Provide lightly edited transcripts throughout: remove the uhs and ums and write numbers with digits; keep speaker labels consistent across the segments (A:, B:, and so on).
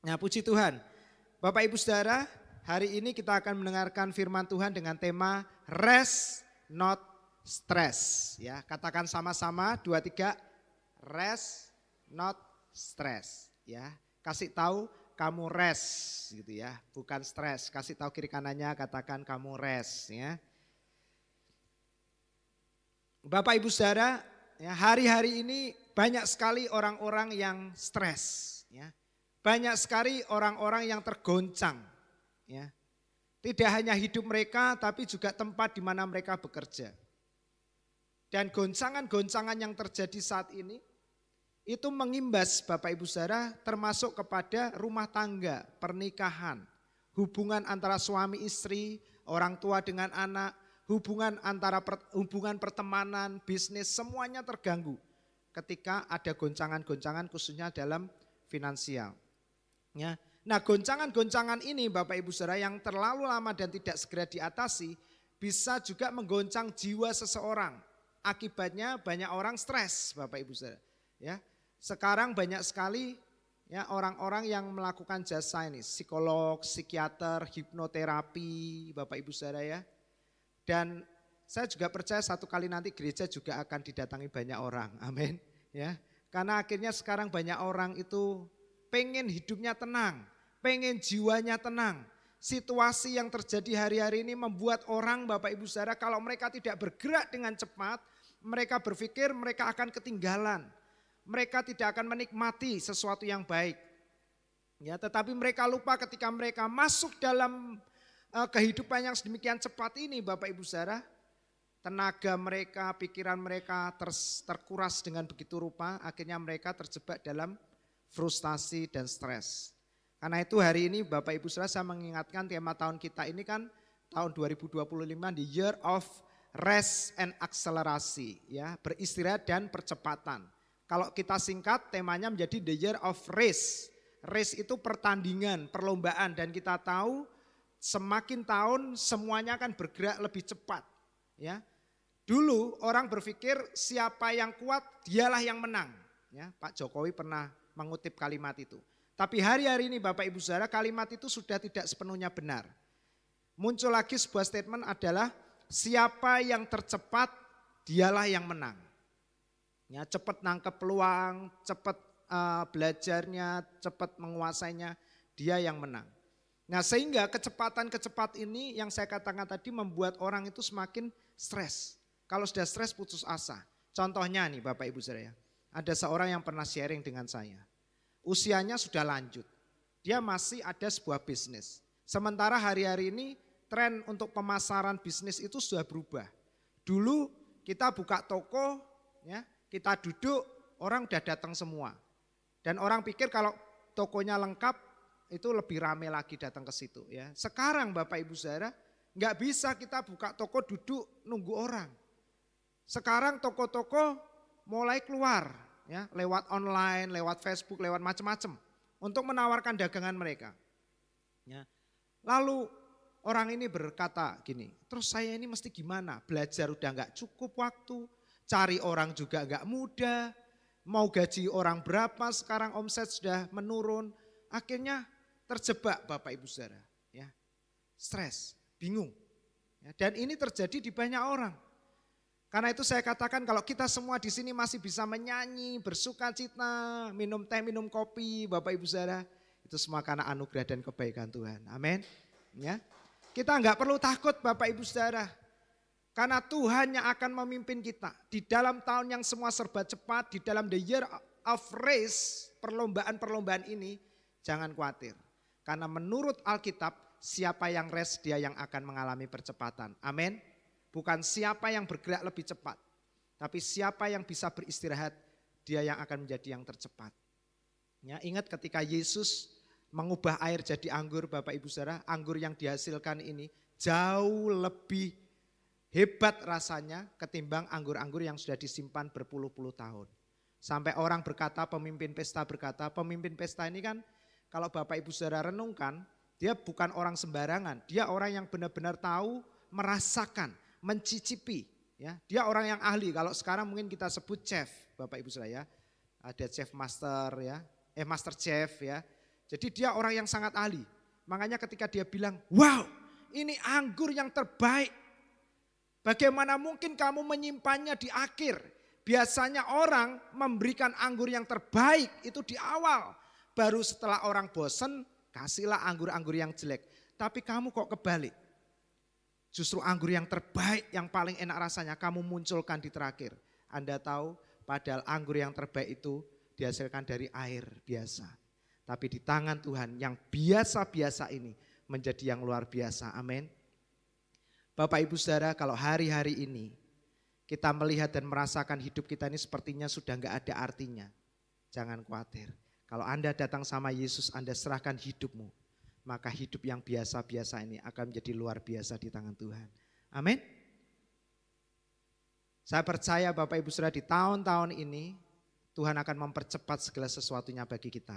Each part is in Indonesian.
A: Nah, puji Tuhan. Bapak Ibu Saudara, hari ini kita akan mendengarkan firman Tuhan dengan tema rest not stress. Ya, katakan sama-sama 2 3 rest not stress. Ya, kasih tahu kamu rest gitu ya, bukan stres. Kasih tahu kiri kanannya, katakan kamu rest ya. Bapak Ibu Saudara, ya, hari-hari ini banyak sekali orang-orang yang stres ya. Banyak sekali orang-orang yang tergoncang ya. Tidak hanya hidup mereka tapi juga tempat di mana mereka bekerja. Dan goncangan-goncangan yang terjadi saat ini itu mengimbas Bapak Ibu Saudara termasuk kepada rumah tangga, pernikahan, hubungan antara suami istri, orang tua dengan anak, hubungan pertemanan, bisnis, semuanya terganggu ketika ada goncangan-goncangan khususnya dalam finansial. Ya. Nah, goncangan-goncangan ini Bapak Ibu Saudara yang terlalu lama dan tidak segera diatasi bisa juga menggoncang jiwa seseorang. Akibatnya banyak orang stres Bapak Ibu Saudara. Ya. Sekarang banyak sekali ya orang-orang yang melakukan jasa ini, psikolog, psikiater, hipnoterapi Bapak Ibu Saudara ya. Dan saya juga percaya satu kali nanti gereja juga akan didatangi banyak orang. Amin. Ya. Karena akhirnya sekarang banyak orang itu pengen hidupnya tenang, pengen jiwanya tenang. Situasi yang terjadi hari-hari ini membuat orang Bapak Ibu Saudara kalau mereka tidak bergerak dengan cepat, mereka berpikir mereka akan ketinggalan. Mereka tidak akan menikmati sesuatu yang baik. Ya, tetapi mereka lupa ketika mereka masuk dalam kehidupan yang sedemikian cepat ini Bapak Ibu Saudara, tenaga mereka, pikiran mereka terkuras dengan begitu rupa, akhirnya mereka terjebak dalam frustasi dan stres. Karena itu hari ini Bapak Ibu Saudara saya mengingatkan tema tahun kita ini kan tahun 2025 the year of rest and akselerasi ya, beristirahat dan percepatan. Kalau kita singkat temanya menjadi the year of race. Race itu pertandingan, perlombaan dan kita tahu semakin tahun semuanya akan bergerak lebih cepat ya. Dulu orang berpikir siapa yang kuat dialah yang menang ya. Pak Jokowi pernah mengutip kalimat itu. Tapi hari-hari ini Bapak Ibu Saudara kalimat itu sudah tidak sepenuhnya benar. Muncul lagi sebuah statement adalah siapa yang tercepat dialah yang menang. Ya, cepat nangkep peluang, cepat belajarnya, cepat menguasainya, dia yang menang. Nah sehingga kecepatan-kecepatan ini yang saya katakan tadi membuat orang itu semakin stres. Kalau sudah stres putus asa. Contohnya nih Bapak Ibu Saudara ya. Ada seorang yang pernah sharing dengan saya. Usianya sudah lanjut. Dia masih ada sebuah bisnis. Sementara hari-hari ini tren untuk pemasaran bisnis itu sudah berubah. Dulu kita buka toko, ya, kita duduk, orang udah datang semua. Dan orang pikir kalau tokonya lengkap itu lebih rame lagi datang ke situ. Ya. Sekarang Bapak Ibu Saudara nggak bisa kita buka toko duduk nunggu orang. Sekarang toko-toko mulai keluar ya, lewat online, lewat Facebook, lewat macam-macam untuk menawarkan dagangan mereka. Ya. Lalu orang ini berkata gini, terus saya ini mesti gimana? Belajar udah nggak cukup waktu, cari orang juga nggak mudah, mau gaji orang berapa sekarang omset sudah menurun, akhirnya terjebak Bapak Ibu Saudara. Ya. Stres, bingung. Ya. Dan ini terjadi di banyak orang. Karena itu saya katakan kalau kita semua di sini masih bisa menyanyi, bersuka cita, minum teh, minum kopi, Bapak Ibu Saudara, itu semua karena anugerah dan kebaikan Tuhan. Amin. Ya. Kita enggak perlu takut Bapak Ibu Saudara. Karena Tuhan yang akan memimpin kita di dalam tahun yang semua serba cepat, di dalam the year of race, perlombaan-perlombaan ini, jangan khawatir. Karena menurut Alkitab, siapa yang rest dia yang akan mengalami percepatan. Amin. Bukan siapa yang bergerak lebih cepat, tapi siapa yang bisa beristirahat, dia yang akan menjadi yang tercepat. Ya, ingat ketika Yesus mengubah air jadi anggur Bapak Ibu Saudara, anggur yang dihasilkan ini jauh lebih hebat rasanya ketimbang anggur-anggur yang sudah disimpan berpuluh-puluh tahun. Sampai orang berkata, pemimpin pesta ini kan kalau Bapak Ibu Saudara renungkan, dia bukan orang sembarangan, dia orang yang benar-benar tahu, merasakan, mencicipi, ya. Dia orang yang ahli. Kalau sekarang mungkin kita sebut chef, Bapak Ibu Saudara ya. Ada chef master ya, master chef ya. Jadi dia orang yang sangat ahli. Makanya ketika dia bilang, wow ini anggur yang terbaik. Bagaimana mungkin kamu menyimpannya di akhir? Biasanya orang memberikan anggur yang terbaik itu di awal. Baru setelah orang bosen, kasihlah anggur-anggur yang jelek. Tapi kamu kok kebalik. Justru anggur yang terbaik, yang paling enak rasanya kamu munculkan di terakhir. Anda tahu padahal anggur yang terbaik itu dihasilkan dari air biasa. Tapi di tangan Tuhan yang biasa-biasa ini menjadi yang luar biasa. Amin. Bapak Ibu Saudara, kalau hari-hari ini kita melihat dan merasakan hidup kita ini sepertinya sudah enggak ada artinya. Jangan khawatir. Kalau Anda datang sama Yesus, Anda serahkan hidupmu. Maka hidup yang biasa-biasa ini akan menjadi luar biasa di tangan Tuhan. Amin. Saya percaya Bapak Ibu Saudara di tahun-tahun ini Tuhan akan mempercepat segala sesuatunya bagi kita.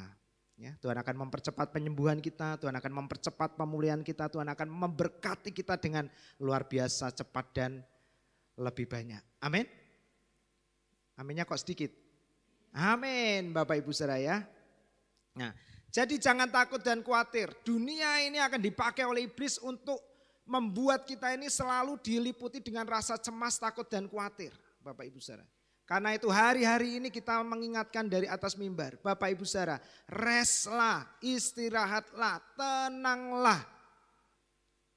A: Ya, Tuhan akan mempercepat penyembuhan kita, Tuhan akan mempercepat pemulihan kita, Tuhan akan memberkati kita dengan luar biasa cepat dan lebih banyak. Amin. Aminnya kok sedikit. Amin Bapak Ibu Saudara ya. Nah, jadi jangan takut dan khawatir. Dunia ini akan dipakai oleh iblis untuk membuat kita ini selalu diliputi dengan rasa cemas, takut dan khawatir. Bapak Ibu Saudara. Karena itu hari-hari ini kita mengingatkan dari atas mimbar. Bapak Ibu Saudara, restlah, istirahatlah, tenanglah.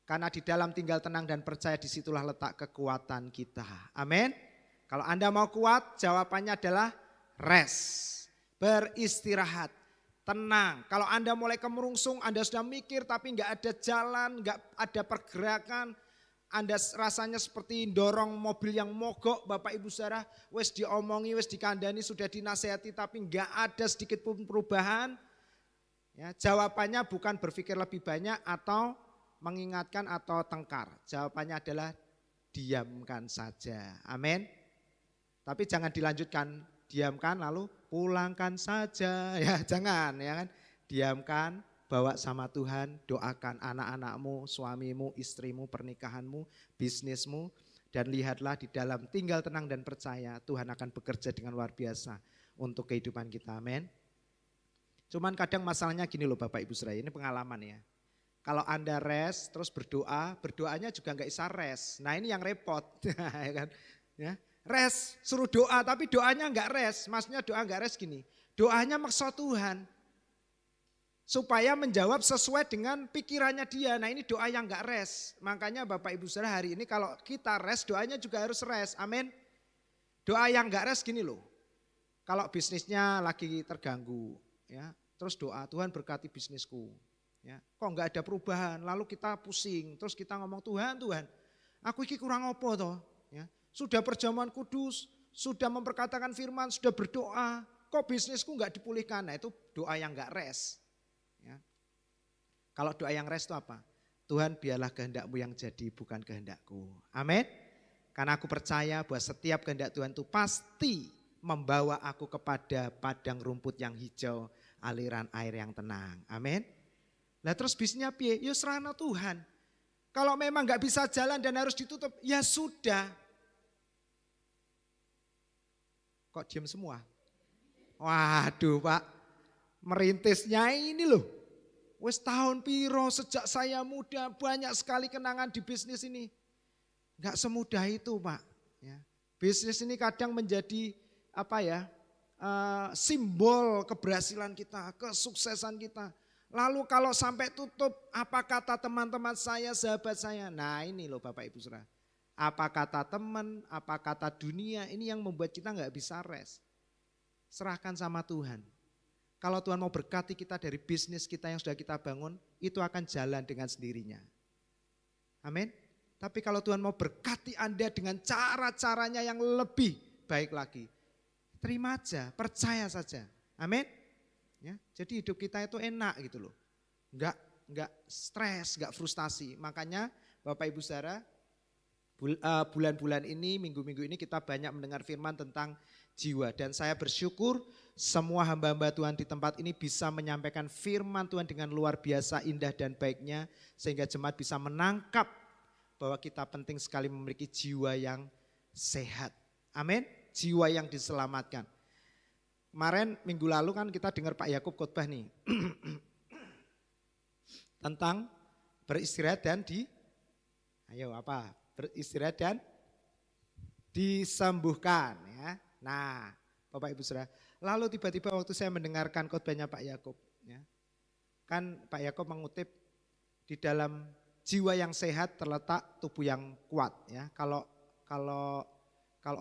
A: Karena di dalam tinggal tenang dan percaya disitulah letak kekuatan kita. Amin. Kalau Anda mau kuat jawabannya adalah rest, beristirahat, tenang. Kalau Anda mulai kemerungsung, Anda sudah mikir tapi nggak ada jalan, nggak ada pergerakan. Anda rasanya seperti dorong mobil yang mogok, Bapak Ibu Saudara, wes diomongi, wes dikandani, sudah dinasehati tapi enggak ada sedikit pun perubahan. Ya, jawabannya bukan berpikir lebih banyak atau mengingatkan atau tengkar. Jawabannya adalah diamkan saja. Amin. Tapi jangan dilanjutkan, diamkan lalu pulangkan saja. Ya, jangan ya kan. Diamkan. Bawa sama Tuhan, doakan anak-anakmu, suamimu, istrimu, pernikahanmu, bisnismu. Dan lihatlah di dalam tinggal tenang dan percaya Tuhan akan bekerja dengan luar biasa untuk kehidupan kita, amin. Cuman kadang masalahnya gini loh Bapak Ibu Saudara, ini pengalaman ya. Kalau Anda rest terus berdoa, berdoanya juga gak bisa rest. Nah ini yang repot, ya kan? Ya. Rest, suruh doa tapi doanya gak rest. Maksudnya doa gak rest gini, doanya maksa Tuhan. Supaya menjawab sesuai dengan pikirannya dia. Nah ini doa yang gak rest. Makanya Bapak Ibu Saudara hari ini kalau kita rest doanya juga harus rest. Amin. Doa yang gak rest gini loh. Kalau bisnisnya lagi terganggu. Ya, terus doa Tuhan berkati bisnisku. Ya, kok gak ada perubahan. Lalu kita pusing. Terus kita ngomong Tuhan aku ini kurang apa toh. Ya, sudah perjamuan kudus. Sudah memperkatakan firman. Sudah berdoa. Kok bisnisku gak dipulihkan. Nah itu doa yang gak rest. Ya. Kalau doa yang rest itu apa? Tuhan biarlah kehendakmu yang jadi bukan kehendakku. Amin. Karena aku percaya bahwa setiap kehendak Tuhan itu pasti membawa aku kepada padang rumput yang hijau, aliran air yang tenang. Amin. Nah terus bisnisnya piye? Ya serahna Tuhan. Kalau memang gak bisa jalan dan harus ditutup, ya sudah. Kok diam semua? Waduh Pak. Merintisnya ini loh, wes tahun piro sejak saya muda banyak sekali kenangan di bisnis ini. Enggak semudah itu Pak. Ya. Bisnis ini kadang menjadi simbol keberhasilan kita, kesuksesan kita. Lalu kalau sampai tutup, apa kata teman-teman saya, sahabat saya? Nah ini loh Bapak Ibu Saudara. Apa kata teman, apa kata dunia, ini yang membuat kita enggak bisa rest. Serahkan sama Tuhan. Kalau Tuhan mau berkati kita dari bisnis kita yang sudah kita bangun, itu akan jalan dengan sendirinya. Amin. Tapi kalau Tuhan mau berkati Anda dengan cara-caranya yang lebih baik lagi, terima aja, percaya saja. Amin. Ya, jadi hidup kita itu enak gitu loh. Enggak stres, enggak frustasi. Makanya Bapak Ibu Saudara, bulan-bulan ini, minggu-minggu ini kita banyak mendengar firman tentang jiwa. Dan saya bersyukur semua hamba-hamba Tuhan di tempat ini bisa menyampaikan firman Tuhan dengan luar biasa indah dan baiknya. Sehingga jemaat bisa menangkap bahwa kita penting sekali memiliki jiwa yang sehat. Amin, jiwa yang diselamatkan. Kemarin minggu lalu kan kita dengar Pak Yakub khotbah nih. tentang beristirahat dan beristirahat dan disembuhkan ya. Nah, Bapak Ibu Saudara, lalu tiba-tiba waktu saya mendengarkan khotbahnya Pak Yakub ya. Kan Pak Yakub mengutip di dalam jiwa yang sehat terletak tubuh yang kuat ya. Kalau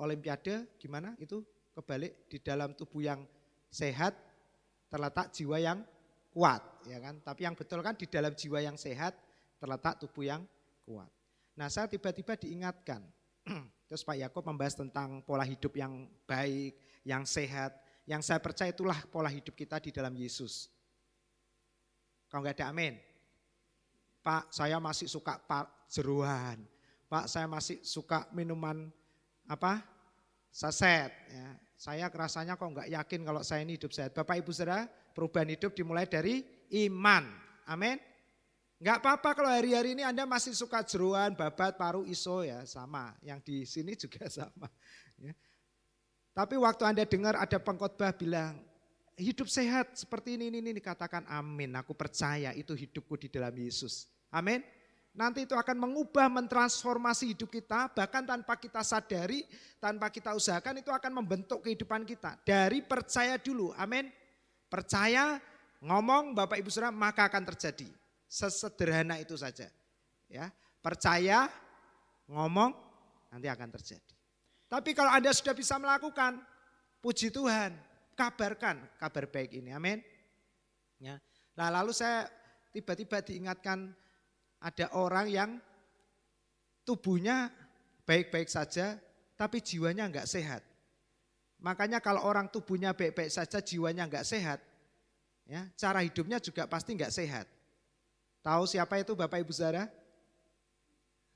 A: olimpiade gimana itu kebalik, di dalam tubuh yang sehat terletak jiwa yang kuat ya kan. Tapi yang betul kan di dalam jiwa yang sehat terletak tubuh yang kuat. Nah, saya tiba-tiba diingatkan. Terus Pak Yakub membahas tentang pola hidup yang baik, yang sehat. Yang saya percaya itulah pola hidup kita di dalam Yesus. Kalau enggak ada amin. Pak, saya masih suka jeruan. Pak, saya masih suka minuman saset ya. Saya rasanya kok enggak yakin kalau saya ini hidup sehat. Bapak Ibu Saudara, perubahan hidup dimulai dari iman. Amin. Enggak apa-apa kalau hari-hari ini Anda masih suka jeruan, babat, paru, iso ya sama. Yang di sini juga sama. Ya. Tapi waktu Anda dengar ada pengkhotbah bilang, hidup sehat seperti ini dikatakan amin. Aku percaya itu hidupku di dalam Yesus. Amin. Nanti itu akan mengubah, mentransformasi hidup kita. Bahkan tanpa kita sadari, tanpa kita usahakan itu akan membentuk kehidupan kita. Dari percaya dulu, amin. Percaya, ngomong Bapak Ibu Saudara maka akan terjadi. Sesederhana itu saja. Ya, percaya, ngomong, nanti akan terjadi. Tapi kalau Anda sudah bisa melakukan, puji Tuhan, kabarkan kabar baik ini. Amin. Ya. Nah, lalu saya tiba-tiba diingatkan ada orang yang tubuhnya baik-baik saja, tapi jiwanya enggak sehat. Makanya kalau orang tubuhnya baik-baik saja, jiwanya enggak sehat, ya, cara hidupnya juga pasti enggak sehat. Tahu siapa itu Bapak Ibu Saudara?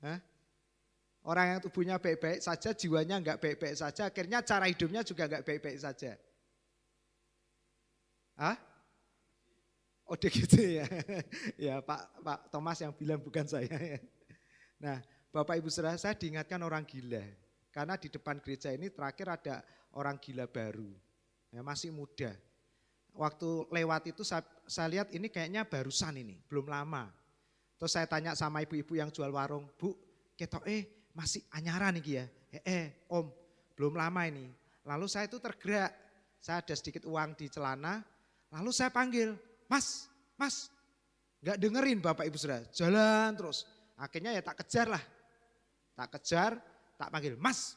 A: Hah? Orang yang tubuhnya baik-baik saja, jiwanya enggak baik-baik saja, akhirnya cara hidupnya juga enggak baik-baik saja. Hah? Oh gitu ya. Ya Pak Thomas yang bilang bukan saya. Nah Bapak Ibu Saudara, saya diingatkan orang gila. Karena di depan gereja ini terakhir ada orang gila baru. Ya, masih muda. Waktu lewat itu saya lihat ini kayaknya barusan ini, belum lama. Terus saya tanya sama ibu-ibu yang jual warung, Bu, masih anyaran nih ya? Om, belum lama ini. Lalu saya itu tergerak, saya ada sedikit uang di celana, lalu saya panggil, Mas, gak dengerin Bapak Ibu Saudara, jalan terus. Akhirnya ya tak kejar lah, tak panggil, Mas.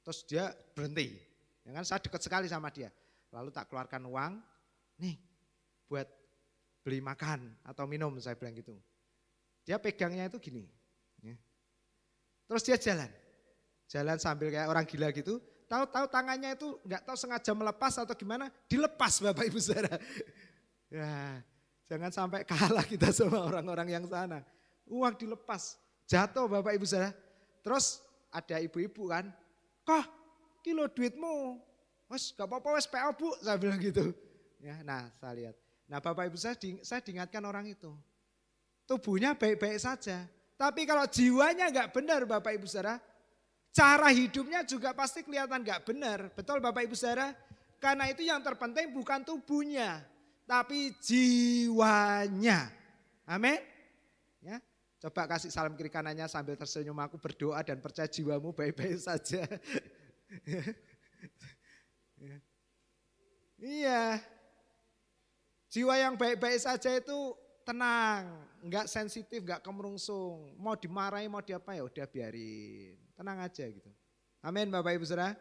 A: Terus dia berhenti, ya kan saya dekat sekali sama dia. Lalu tak keluarkan uang, nih buat beli makan atau minum, saya bilang gitu. Dia pegangnya itu gini. Ya. Terus dia jalan sambil kayak orang gila gitu. Tahu-tahu tangannya itu nggak tahu sengaja melepas atau gimana, dilepas Bapak Ibu Saudara. Ya, jangan sampai kalah kita sama orang-orang yang sana. Uang dilepas, jatuh Bapak Ibu Saudara. Terus ada ibu-ibu kan, kok kilo duitmu? Wes gak apa-apa wes PO Bu, saya bilang gitu. Ya, nah saya lihat. Nah Bapak Ibu saya diingatkan orang itu. Tubuhnya baik-baik saja. Tapi kalau jiwanya gak benar Bapak Ibu Saudara, cara hidupnya juga pasti kelihatan gak benar. Betul Bapak Ibu Saudara? Karena itu yang terpenting bukan tubuhnya, tapi jiwanya. Amin. Ya, coba kasih salam kiri kanannya sambil tersenyum, aku berdoa dan percaya jiwamu baik-baik saja. Iya, jiwa yang baik-baik saja itu tenang, enggak sensitif, enggak kemerungsung. Mau dimarahi, mau diapa ya udah biarin, tenang aja gitu. Amin Bapak Ibu Saudara.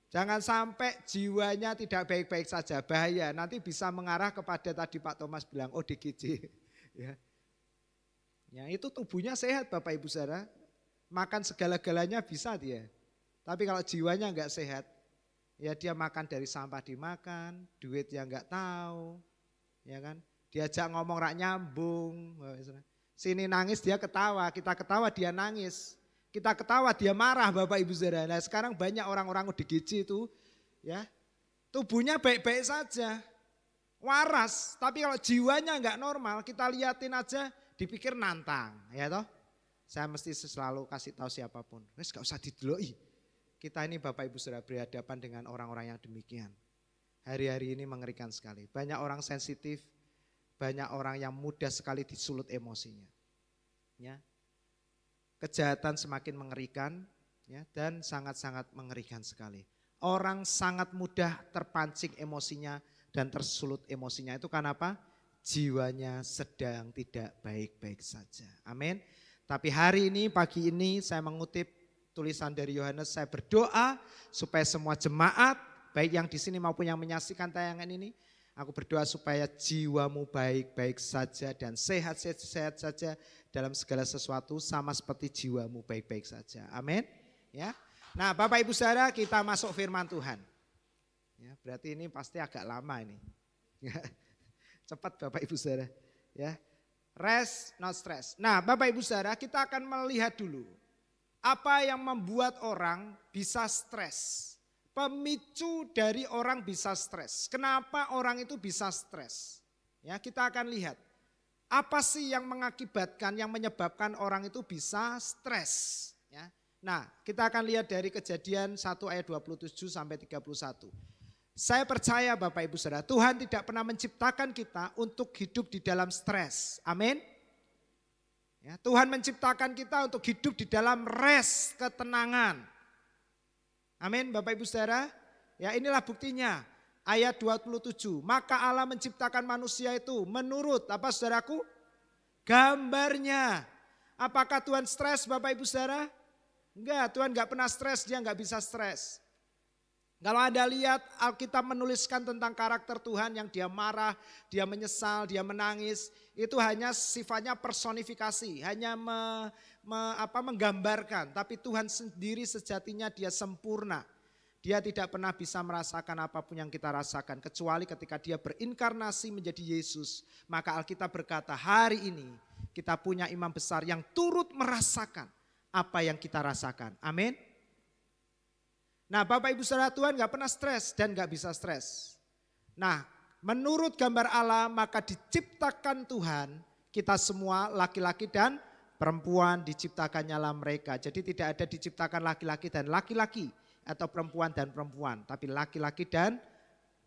A: Jangan sampai jiwanya tidak baik-baik saja, bahaya. Nanti bisa mengarah kepada tadi Pak Thomas bilang ODGJ. Ya itu tubuhnya sehat Bapak Ibu Saudara, makan segala-galanya bisa dia. Tapi kalau jiwanya enggak sehat, ya dia makan dari sampah dimakan, duit yang enggak tahu, ya kan. Diajak ngomong rak nyambung, sini nangis dia ketawa, kita ketawa dia nangis, kita ketawa dia marah Bapak Ibu Saudara. Nah sekarang banyak orang-orang ODGJ itu, ya tubuhnya baik-baik saja, waras, tapi kalau jiwanya enggak normal, kita liatin aja, dipikir nantang, ya toh. Saya mesti selalu kasih tahu siapapun, wes gak usah dideloi. Kita ini Bapak Ibu Saudara berhadapan dengan orang-orang yang demikian. Hari-hari ini mengerikan sekali. Banyak orang sensitif, banyak orang yang mudah sekali disulut emosinya. Ya. Kejahatan semakin mengerikan, ya, dan sangat-sangat mengerikan sekali. Orang sangat mudah terpancing emosinya dan tersulut emosinya. Itu karena apa? Jiwanya sedang tidak baik-baik saja. Amin. Tapi hari ini, pagi ini saya mengutip tulisan dari Yohanes, saya berdoa supaya semua jemaat, baik yang di sini maupun yang menyaksikan tayangan ini, aku berdoa supaya jiwamu baik-baik saja dan sehat-sehat saja dalam segala sesuatu sama seperti jiwamu baik-baik saja. Amin. Ya. Nah, Bapak Ibu Saudara, kita masuk firman Tuhan. Ya, berarti ini pasti agak lama ini. Cepat Bapak Ibu Saudara. Ya. Rest not stress. Nah, Bapak Ibu Saudara, kita akan melihat dulu apa yang membuat orang bisa stres. Pemicu dari orang bisa stres. Kenapa orang itu bisa stres? Ya, kita akan lihat. Apa sih yang mengakibatkan, yang menyebabkan orang itu bisa stres? Ya. Nah, kita akan lihat dari Kejadian 1 ayat 27 sampai 31. Saya percaya Bapak Ibu Saudara, Tuhan tidak pernah menciptakan kita untuk hidup di dalam stres. Amin. Ya, Tuhan menciptakan kita untuk hidup di dalam rest, ketenangan. Amin Bapak Ibu Saudara. Ya, inilah buktinya. Ayat 27. Maka Allah menciptakan manusia itu menurut apa saudaraku? Gambarnya. Apakah Tuhan stres Bapak Ibu Saudara? Enggak, Tuhan enggak pernah stres, dia enggak bisa stres. Kalau Anda lihat Alkitab menuliskan tentang karakter Tuhan yang dia marah, dia menyesal, dia menangis. Itu hanya sifatnya personifikasi, hanya menggambarkan. Tapi Tuhan sendiri sejatinya dia sempurna. Dia tidak pernah bisa merasakan apapun yang kita rasakan. Kecuali ketika dia berinkarnasi menjadi Yesus. Maka Alkitab berkata hari ini kita punya imam besar yang turut merasakan apa yang kita rasakan. Amin. Nah Bapak Ibu Saudara, Tuhan gak pernah stres dan gak bisa stres. Nah menurut gambar Allah maka diciptakan Tuhan kita semua laki-laki dan perempuan diciptakannya lah mereka. Jadi tidak ada diciptakan laki-laki dan laki-laki atau perempuan dan perempuan. Tapi laki-laki dan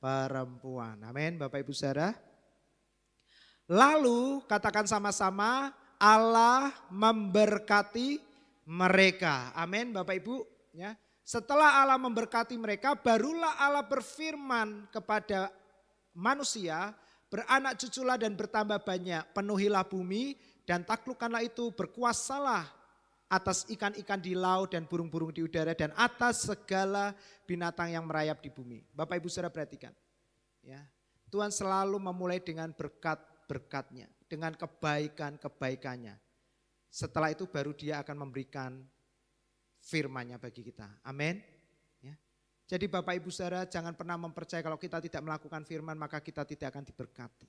A: perempuan. Amin Bapak Ibu Saudara. Lalu katakan sama-sama Allah memberkati mereka. Amin Bapak Ibu. Ya. Setelah Allah memberkati mereka, barulah Allah berfirman kepada manusia, beranak cuculah dan bertambah banyak, penuhilah bumi dan taklukkanlah itu, berkuasalah atas ikan-ikan di laut dan burung-burung di udara dan atas segala binatang yang merayap di bumi. Bapak Ibu Saudara perhatikan, ya, Tuhan selalu memulai dengan berkat-berkatnya, dengan kebaikan-kebaikannya. Setelah itu baru dia akan memberikan firman-Nya bagi kita. Amin. Ya. Jadi Bapak Ibu Saudara jangan pernah mempercayai kalau kita tidak melakukan firman maka kita tidak akan diberkati.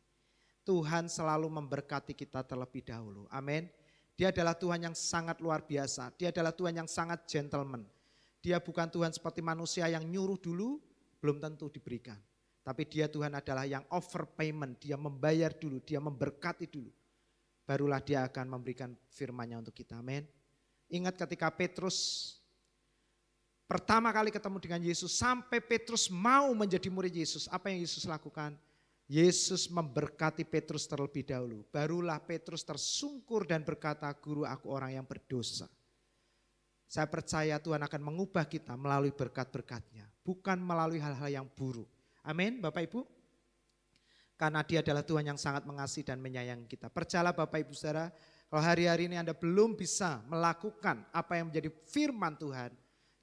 A: Tuhan selalu memberkati kita terlebih dahulu. Amin. Dia adalah Tuhan yang sangat luar biasa. Dia adalah Tuhan yang sangat gentleman. Dia bukan Tuhan seperti manusia yang nyuruh dulu belum tentu diberikan. Tapi dia Tuhan adalah yang overpayment. Dia membayar dulu, dia memberkati dulu. Barulah dia akan memberikan firman-Nya untuk kita. Amin. Ingat ketika Petrus pertama kali ketemu dengan Yesus, sampai Petrus mau menjadi murid Yesus, apa yang Yesus lakukan? Yesus memberkati Petrus terlebih dahulu. Barulah Petrus tersungkur dan berkata, Guru aku orang yang berdosa. Saya percaya Tuhan akan mengubah kita melalui berkat-berkat-Nya, bukan melalui hal-hal yang buruk. Amin Bapak Ibu. Karena dia adalah Tuhan yang sangat mengasihi dan menyayangi kita. Percayalah Bapak Ibu Saudara, kalau hari-hari ini Anda belum bisa melakukan apa yang menjadi firman Tuhan,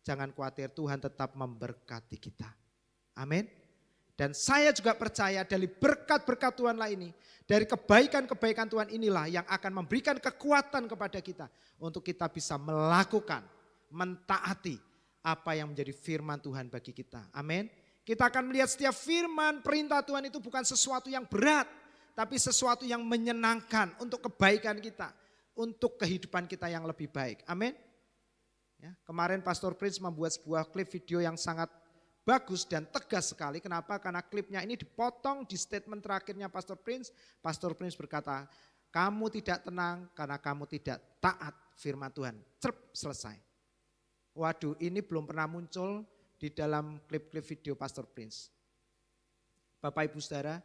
A: jangan khawatir, Tuhan tetap memberkati kita. Amin. Dan saya juga percaya dari berkat-berkat Tuhan lah ini, dari kebaikan-kebaikan Tuhan inilah yang akan memberikan kekuatan kepada kita untuk kita bisa melakukan, mentaati apa yang menjadi firman Tuhan bagi kita. Amin. Kita akan melihat setiap firman perintah Tuhan itu bukan sesuatu yang berat, tapi sesuatu yang menyenangkan untuk kebaikan kita, untuk kehidupan kita yang lebih baik. Amin. Ya, kemarin Pastor Prince membuat sebuah klip video yang sangat bagus dan tegas sekali. Kenapa? Karena klipnya ini dipotong di statement terakhirnya Pastor Prince. Pastor Prince berkata, kamu tidak tenang karena kamu tidak taat firman Tuhan. Cerp, selesai. Waduh, ini belum pernah muncul di dalam klip-klip video Pastor Prince. Bapak Ibu Saudara,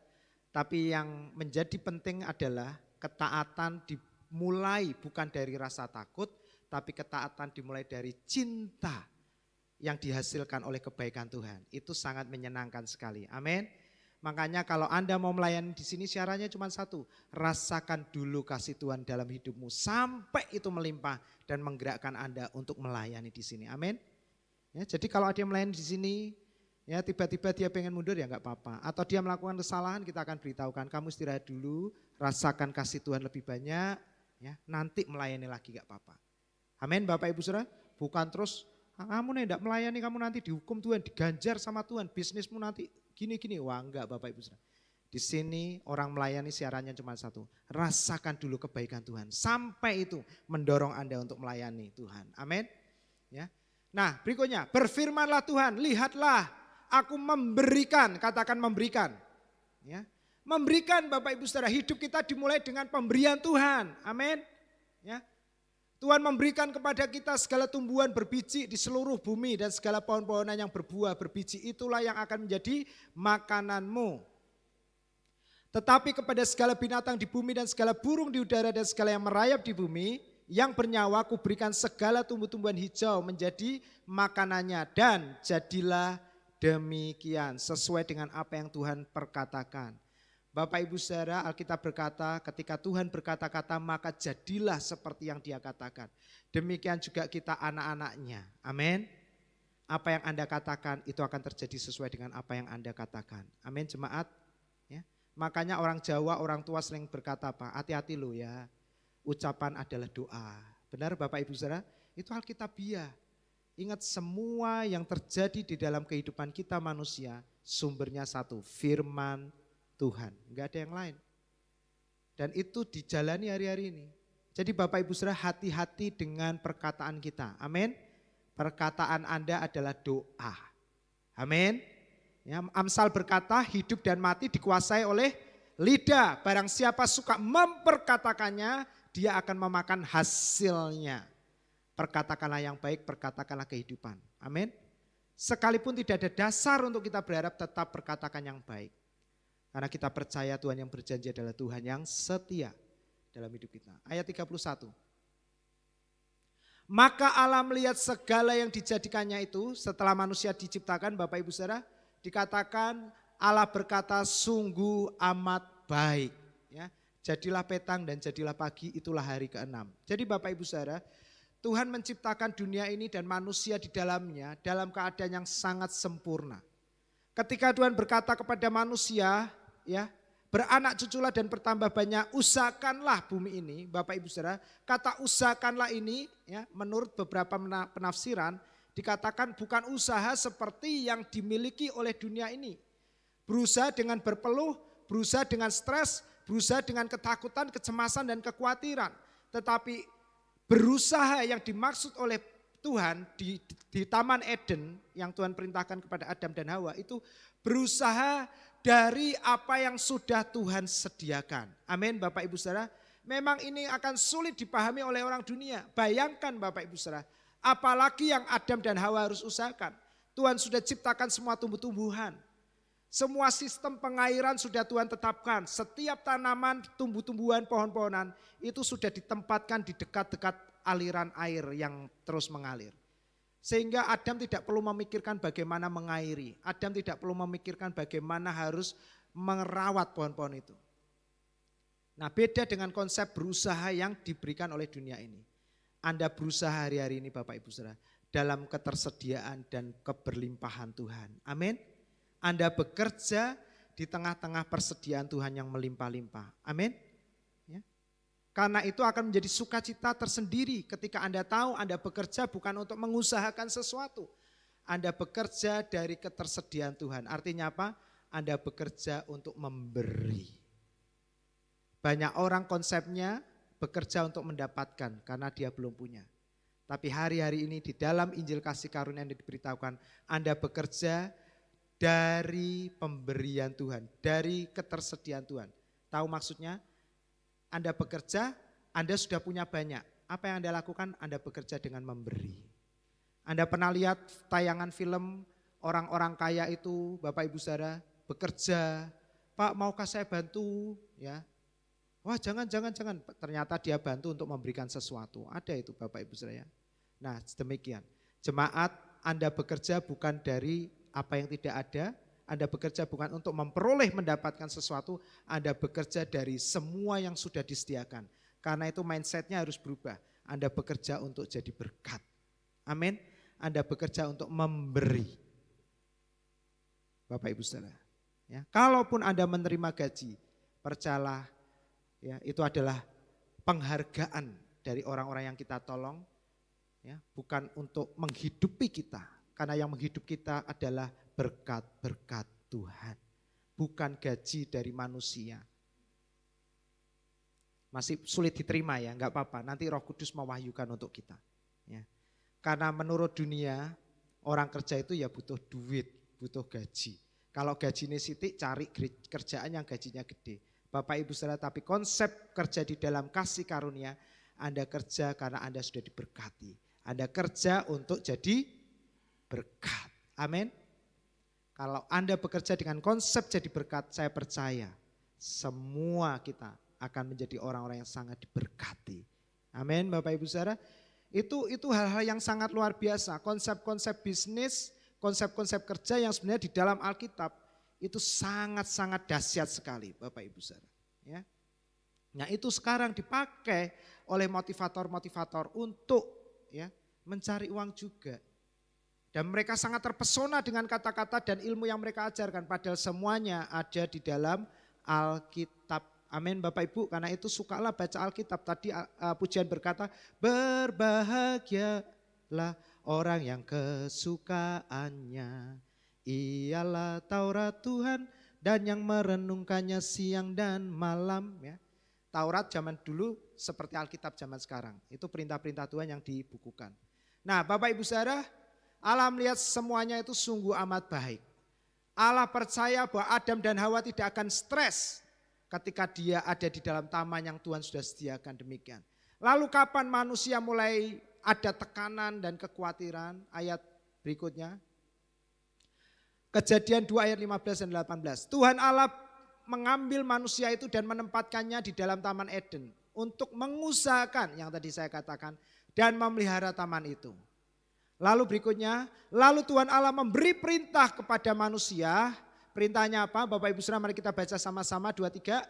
A: Tapi yang menjadi penting adalah ketaatan dimulai bukan dari rasa takut, tapi ketaatan dimulai dari cinta yang dihasilkan oleh kebaikan Tuhan. Itu sangat menyenangkan sekali. Amin. Makanya kalau Anda mau melayani di sini syaratnya cuma satu. Rasakan dulu kasih Tuhan dalam hidupmu sampai itu melimpah dan menggerakkan Anda untuk melayani di sini. Amin. Ya, jadi kalau ada yang melayani di sini, ya tiba-tiba dia pengen mundur ya enggak apa-apa. Atau dia melakukan kesalahan, kita akan beritahukan, kamu istirahat dulu, rasakan kasih Tuhan lebih banyak, ya nanti melayani lagi enggak apa-apa. Amin Bapak Ibu Saudara. Bukan terus kamu nih enggak melayani, kamu nanti dihukum Tuhan, diganjar sama Tuhan, bisnismu nanti gini-gini. Wah enggak Bapak Ibu Saudara. Di sini orang melayani siarannya cuma satu. Rasakan dulu kebaikan Tuhan. Sampai itu mendorong Anda untuk melayani Tuhan. Amin. Ya. Nah berikutnya, berfirmanlah Tuhan, lihatlah aku memberikan, katakan memberikan. Ya. Memberikan Bapak Ibu Saudara, hidup kita dimulai dengan pemberian Tuhan. Amin. Ya. Tuhan memberikan kepada kita segala tumbuhan berbiji di seluruh bumi dan segala pohon-pohonan yang berbuah berbiji, itulah yang akan menjadi makananmu. Tetapi kepada segala binatang di bumi dan segala burung di udara dan segala yang merayap di bumi, yang bernyawa kuberikan segala tumbuh-tumbuhan hijau menjadi makanannya. Dan jadilah demikian sesuai dengan apa yang Tuhan perkatakan. Bapak Ibu Saudara, Alkitab berkata ketika Tuhan berkata-kata maka jadilah seperti yang Dia katakan. Demikian juga kita anak-anaknya. Amin. Apa yang Anda katakan itu akan terjadi sesuai dengan apa yang Anda katakan. Amin jemaat. Ya. Makanya orang Jawa, orang tua sering berkata apa? Hati-hati loh ya. Ucapan adalah doa. Benar Bapak Ibu Saudara? Itu Alkitabiah. Ingat semua yang terjadi di dalam kehidupan kita manusia sumbernya satu, firman Tuhan, enggak ada yang lain. Dan itu dijalani hari-hari ini. Jadi Bapak Ibu Saudara hati-hati dengan perkataan kita. Amin. Perkataan Anda adalah doa. Amin. Ya, Amsal berkata hidup dan mati dikuasai oleh lidah. Barang siapa suka memperkatakannya, dia akan memakan hasilnya. Perkatakanlah yang baik, perkatakanlah kehidupan. Amin. Sekalipun tidak ada dasar untuk kita berharap, tetap perkatakan yang baik. Karena kita percaya Tuhan yang berjanji adalah Tuhan yang setia dalam hidup kita. Ayat 31. Maka Allah melihat segala yang dijadikannya itu setelah manusia diciptakan, Bapak Ibu Saudara, dikatakan Allah berkata sungguh amat baik. Ya, jadilah petang dan jadilah pagi, itulah hari ke-6. Jadi Bapak Ibu Saudara, Tuhan menciptakan dunia ini dan manusia di dalamnya dalam keadaan yang sangat sempurna. Ketika Tuhan berkata kepada manusia, ya, beranak cuculah dan bertambah banyak, usahakanlah bumi ini. Bapak Ibu Saudara, kata usahakanlah ini ya, menurut beberapa penafsiran dikatakan bukan usaha seperti yang dimiliki oleh dunia ini. Berusaha dengan berpeluh, berusaha dengan stres, berusaha dengan ketakutan, kecemasan dan kekhawatiran. Tetapi berusaha yang dimaksud oleh Tuhan di Taman Eden yang Tuhan perintahkan kepada Adam dan Hawa itu berusaha dari apa yang sudah Tuhan sediakan. Amin Bapak Ibu Saudara. Memang ini akan sulit dipahami oleh orang dunia. Bayangkan Bapak Ibu Saudara, apalagi yang Adam dan Hawa harus usahakan. Tuhan sudah ciptakan semua tumbuh-tumbuhan. Semua sistem pengairan sudah Tuhan tetapkan. Setiap tanaman, tumbuh-tumbuhan, pohon-pohonan itu sudah ditempatkan di dekat-dekat aliran air yang terus mengalir. Sehingga Adam tidak perlu memikirkan bagaimana mengairi. Adam tidak perlu memikirkan bagaimana harus merawat pohon-pohon itu. Nah beda dengan konsep berusaha yang diberikan oleh dunia ini. Anda berusaha hari-hari ini Bapak Ibu Saudara dalam ketersediaan dan keberlimpahan Tuhan. Amin. Anda bekerja di tengah-tengah persediaan Tuhan yang melimpah-limpah. Amin. Karena itu akan menjadi sukacita tersendiri ketika Anda tahu Anda bekerja bukan untuk mengusahakan sesuatu. Anda bekerja dari ketersediaan Tuhan. Artinya apa? Anda bekerja untuk memberi. Banyak orang konsepnya bekerja untuk mendapatkan karena dia belum punya. Tapi hari-hari ini di dalam Injil kasih karunia yang diberitahukan, Anda bekerja dari pemberian Tuhan, dari ketersediaan Tuhan. Tahu maksudnya? Anda bekerja, Anda sudah punya banyak. Apa yang Anda lakukan? Anda bekerja dengan memberi. Anda pernah lihat tayangan film orang-orang kaya itu, Bapak Ibu Saudara, bekerja, Pak maukah saya bantu? Ya, wah jangan. Ternyata dia bantu untuk memberikan sesuatu. Ada itu Bapak Ibu Saudara. Nah demikian. Jemaat, Anda bekerja bukan dari apa yang tidak ada. Anda bekerja bukan untuk memperoleh mendapatkan sesuatu. Anda bekerja dari semua yang sudah disediakan. Karena itu mindsetnya harus berubah. Anda bekerja untuk jadi berkat. Amin. Anda bekerja untuk memberi. Bapak Ibu Saudara. Ya, kalaupun Anda menerima gaji, percayalah, ya, itu adalah penghargaan dari orang-orang yang kita tolong, ya, bukan untuk menghidupi kita, karena yang menghidup kita adalah berkat-berkat Tuhan, bukan gaji dari manusia. Masih sulit diterima ya, enggak apa-apa, nanti Roh Kudus mewahyukan untuk kita. Ya. Karena menurut dunia, orang kerja itu ya butuh duit, butuh gaji. Kalau gajinya sithik, cari kerjaan yang gajinya gede. Bapak Ibu Saudara, tapi konsep kerja di dalam kasih karunia, Anda kerja karena Anda sudah diberkati. Anda kerja untuk jadi berkat. Amin. Kalau Anda bekerja dengan konsep jadi berkat, saya percaya semua kita akan menjadi orang-orang yang sangat diberkati. Amin Bapak Ibu Saudara. Itu hal-hal yang sangat luar biasa. Konsep-konsep bisnis, konsep-konsep kerja yang sebenarnya di dalam Alkitab itu sangat-sangat dahsyat sekali Bapak Ibu Saudara. Ya. Nah itu sekarang dipakai oleh motivator-motivator untuk ya mencari uang juga. Dan mereka sangat terpesona dengan kata-kata dan ilmu yang mereka ajarkan. Padahal semuanya ada di dalam Alkitab. Amin Bapak Ibu, karena itu sukalah baca Alkitab. Tadi pujian berkata, berbahagialah orang yang kesukaannya ialah Taurat Tuhan dan yang merenungkannya siang dan malam. Ya. Taurat zaman dulu seperti Alkitab zaman sekarang. Itu perintah-perintah Tuhan yang dibukukan. Nah Bapak Ibu Saudara, Allah melihat semuanya itu sungguh amat baik. Allah percaya bahwa Adam dan Hawa tidak akan stres ketika dia ada di dalam taman yang Tuhan sudah sediakan demikian. Lalu kapan manusia mulai ada tekanan dan kekhawatiran? Ayat berikutnya. Kejadian 2 ayat 15 dan 18. Tuhan Allah mengambil manusia itu dan menempatkannya di dalam taman Eden. Untuk mengusahakan yang tadi saya katakan dan memelihara taman itu. Lalu berikutnya, lalu Tuhan Allah memberi perintah kepada manusia. Perintahnya apa? Bapak Ibu Saudara, mari kita baca sama-sama 2, 3.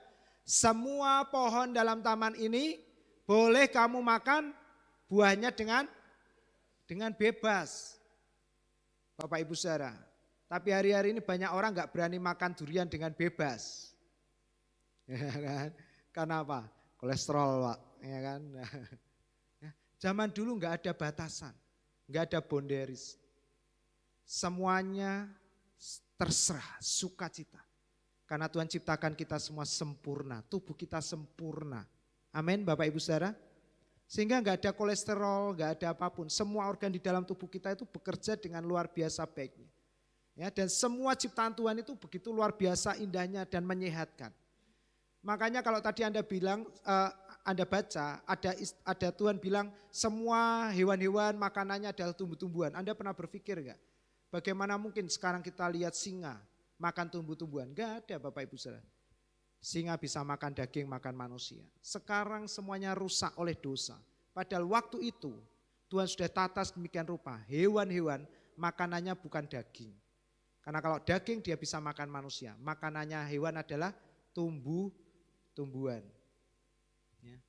A: Semua pohon dalam taman ini boleh kamu makan buahnya dengan bebas. Bapak Ibu Saudara. Tapi hari-hari ini banyak orang gak berani makan durian dengan bebas. Ya kan? Karena apa? Kolesterol Pak. Ya kan? Zaman dulu gak ada batasan. Gak ada boundaries. Semuanya terserah, sukacita. Karena Tuhan ciptakan kita semua sempurna, tubuh kita sempurna. Amin Bapak Ibu Saudara. Sehingga gak ada kolesterol, gak ada apapun. Semua organ di dalam tubuh kita itu bekerja dengan luar biasa baiknya. Ya, dan semua ciptaan Tuhan itu begitu luar biasa indahnya dan menyehatkan. Makanya kalau tadi Anda bilang, Anda baca, ada Tuhan bilang semua hewan-hewan makanannya adalah tumbuh-tumbuhan. Anda pernah berpikir enggak? Bagaimana mungkin sekarang kita lihat singa makan tumbuh-tumbuhan? Enggak ada Bapak Ibu Saudara. Singa bisa makan daging, makan manusia. Sekarang semuanya rusak oleh dosa. Padahal waktu itu Tuhan sudah tata demikian rupa. Hewan-hewan makanannya bukan daging. Karena kalau daging dia bisa makan manusia. Makanannya hewan adalah tumbuh-tumbuhan. Ya.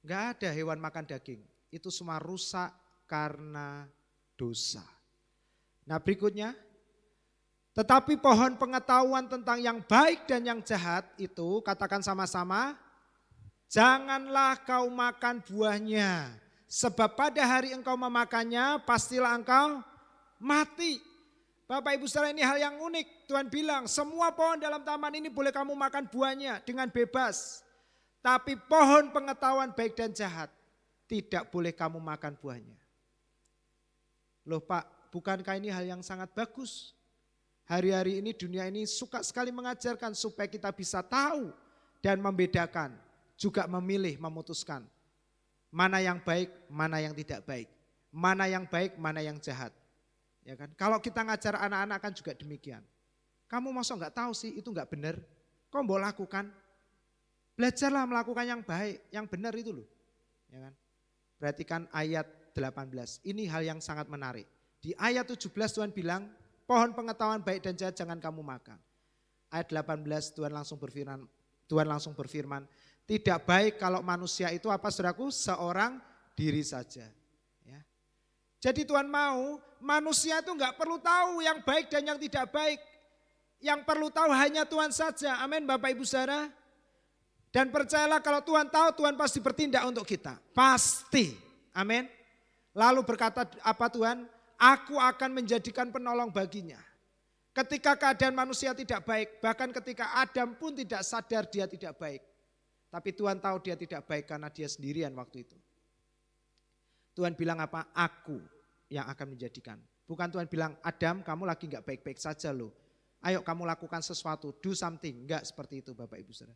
A: Enggak ada hewan makan daging. Itu semua rusak karena dosa. Nah berikutnya. Tetapi pohon pengetahuan tentang yang baik dan yang jahat itu, katakan sama-sama. Janganlah kau makan buahnya. Sebab pada hari engkau memakannya pastilah engkau mati. Bapak Ibu Saudara, ini hal yang unik. Tuhan bilang semua pohon dalam taman ini boleh kamu makan buahnya dengan bebas. Tapi pohon pengetahuan baik dan jahat tidak boleh kamu makan buahnya. Loh Pak, bukankah ini hal yang sangat bagus? Hari-hari ini dunia ini suka sekali mengajarkan supaya kita bisa tahu dan membedakan. Juga memilih, memutuskan. Mana yang baik, mana yang tidak baik. Mana yang baik, mana yang jahat. Ya kan? Kalau kita ngajar anak-anak kan juga demikian. Kamu masa nggak tahu sih itu nggak benar? Kau mau lakukan? Belajarlah melakukan yang baik, yang benar itu loh. Ya kan? Perhatikan ayat 18. Ini hal yang sangat menarik. Di ayat 17 Tuhan bilang, pohon pengetahuan baik dan jahat jangan kamu makan. Ayat 18 Tuhan langsung berfirman, tidak baik kalau manusia itu apa saudaraku? Seorang diri saja. Ya. Jadi Tuhan mau manusia itu enggak perlu tahu yang baik dan yang tidak baik. Yang perlu tahu hanya Tuhan saja. Amin Bapak Ibu Saudara. Dan percayalah kalau Tuhan tahu, Tuhan pasti bertindak untuk kita. Pasti. Amin. Lalu berkata apa Tuhan? Aku akan menjadikan penolong baginya. Ketika keadaan manusia tidak baik, bahkan ketika Adam pun tidak sadar dia tidak baik. Tapi Tuhan tahu dia tidak baik karena dia sendirian waktu itu. Tuhan bilang apa? Aku yang akan menjadikan. Bukan Tuhan bilang, Adam kamu lagi gak baik-baik saja loh. Ayo kamu lakukan sesuatu, do something. Enggak seperti itu Bapak Ibu Saudara.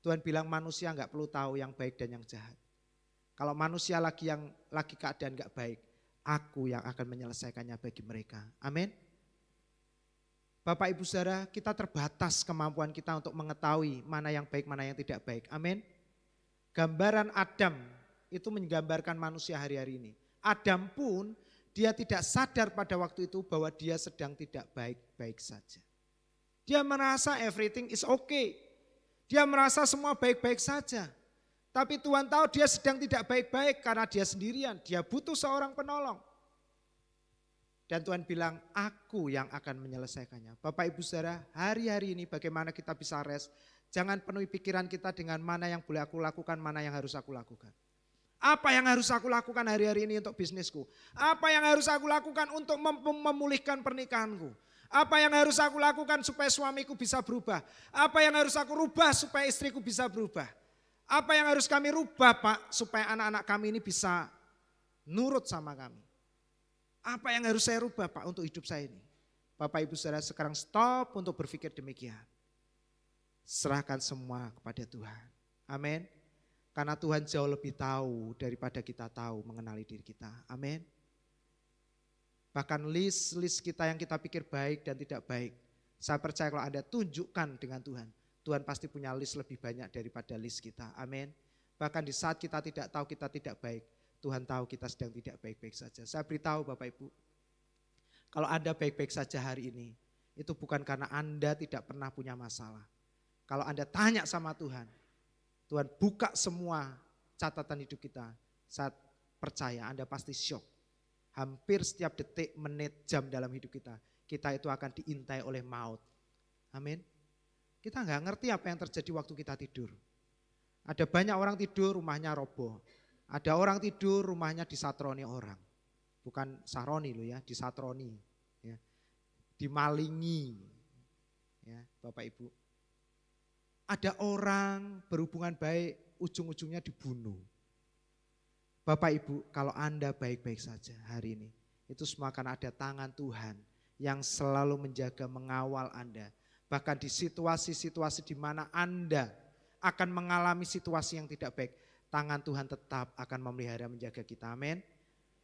A: Tuhan bilang manusia enggak perlu tahu yang baik dan yang jahat. Kalau manusia lagi keadaan enggak baik, aku yang akan menyelesaikannya bagi mereka. Amin. Bapak Ibu Saudara, kita terbatas kemampuan kita untuk mengetahui mana yang baik, mana yang tidak baik. Amin. Gambaran Adam itu menggambarkan manusia hari-hari ini. Adam pun dia tidak sadar pada waktu itu bahwa dia sedang tidak baik-baik saja. Dia merasa everything is okay. Dia merasa semua baik-baik saja. Tapi Tuhan tahu dia sedang tidak baik-baik karena dia sendirian. Dia butuh seorang penolong. Dan Tuhan bilang, aku yang akan menyelesaikannya. Bapak Ibu Saudara, hari-hari ini bagaimana kita bisa rest. Jangan penuhi pikiran kita dengan mana yang boleh aku lakukan, mana yang harus aku lakukan. Apa yang harus aku lakukan hari-hari ini untuk bisnisku? Apa yang harus aku lakukan untuk memulihkan pernikahanku? Apa yang harus aku lakukan supaya suamiku bisa berubah? Apa yang harus aku rubah supaya istriku bisa berubah? Apa yang harus kami rubah Pak supaya anak-anak kami ini bisa nurut sama kami? Apa yang harus saya rubah Pak untuk hidup saya ini? Bapak Ibu Saudara sekarang stop untuk berpikir demikian. Serahkan semua kepada Tuhan. Amin. Karena Tuhan jauh lebih tahu daripada kita tahu mengenali diri kita. Amin. Bahkan list kita yang kita pikir baik dan tidak baik. Saya percaya kalau Anda tunjukkan dengan Tuhan. Tuhan pasti punya list lebih banyak daripada list kita. Amin. Bahkan di saat kita tidak tahu kita tidak baik. Tuhan tahu kita sedang tidak baik-baik saja. Saya beritahu Bapak Ibu. Kalau Anda baik-baik saja hari ini. Itu bukan karena Anda tidak pernah punya masalah. Kalau Anda tanya sama Tuhan. Tuhan buka semua catatan hidup kita. Saya percaya Anda pasti syok. Hampir setiap detik, menit, jam dalam hidup kita. Kita itu akan diintai oleh maut. Amin. Kita nggak ngerti apa yang terjadi waktu kita tidur. Ada banyak orang tidur rumahnya roboh. Ada orang tidur rumahnya disatroni orang. Bukan saroni loh ya, disatroni. Ya. Dimalingi. Ya, Bapak Ibu. Ada orang berhubungan baik, ujung-ujungnya dibunuh. Bapak Ibu, kalau Anda baik-baik saja hari ini, itu semua karena ada tangan Tuhan yang selalu menjaga, mengawal Anda. Bahkan di situasi-situasi di mana Anda akan mengalami situasi yang tidak baik, tangan Tuhan tetap akan memelihara, menjaga kita. Amin.